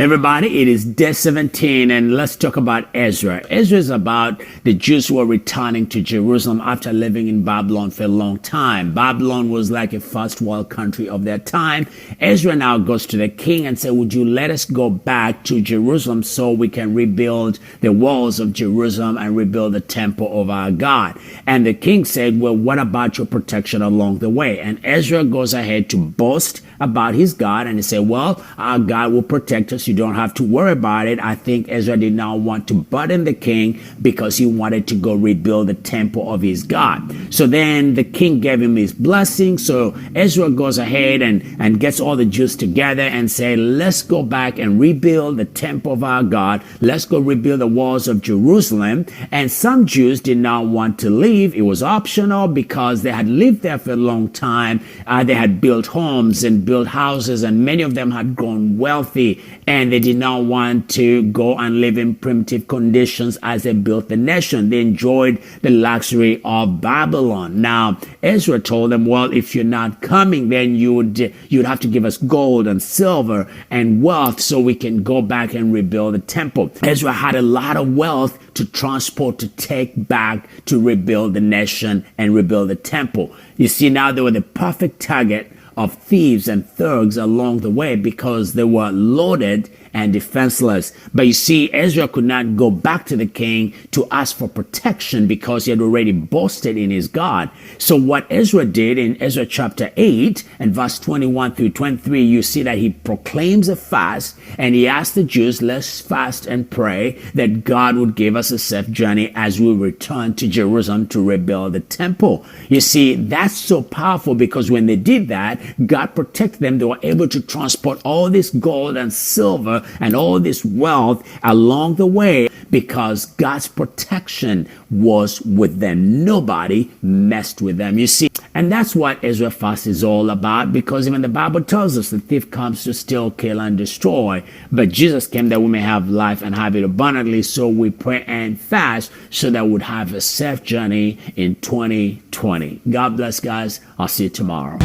Everybody, it is day 17, and let's talk about Ezra. Ezra is about the Jews who are returning to Jerusalem after living in Babylon for a long time. Babylon was like a first world country of their time. Ezra now goes to the king and says, would you let us go back to Jerusalem so we can rebuild the walls of Jerusalem and rebuild the temple of our God? And the king said, well, what about your protection along the way? And Ezra goes ahead to boast about his God, and he said, well, our God will protect us. You don't have to worry about it. I think Ezra did not want to burden the king because he wanted to go rebuild the temple of his God. So then the king gave him his blessing. So Ezra goes ahead and gets all the Jews together and say, let's go back and rebuild the temple of our God. Let's go rebuild the walls of Jerusalem. And some Jews did not want to leave. It was optional because they had lived there for a long time. They had built homes and built houses, and many of them had grown wealthy, and they did not want to go and live in primitive conditions as they built the nation. They enjoyed the luxury of Babylon. Now, Ezra told them, well, if you're not coming, then you'd have to give us gold and silver and wealth so we can go back and rebuild the temple. Ezra had a lot of wealth to transport, to take back to rebuild the nation and rebuild the temple. You see, now they were the perfect target of thieves and thugs along the way because they were loaded and defenseless. But you see, Ezra could not go back to the king to ask for protection because he had already boasted in his God. So what Ezra did in Ezra chapter 8 and verse 21 through 23, you see that he proclaims a fast, and he asked the Jews, let's fast and pray that God would give us a safe journey as we return to Jerusalem to rebuild the temple. You see, that's so powerful because when they did that, God protected them. They were able to transport all this gold and silver and all this wealth along the way because God's protection was with them. Nobody messed with them, you see. And that's what Ezra Fast is all about, because even the Bible tells us the thief comes to steal, kill, and destroy. But Jesus came that we may have life and have it abundantly. So we pray and fast so that we'd have a safe journey in 2020. God bless, guys. I'll see you tomorrow.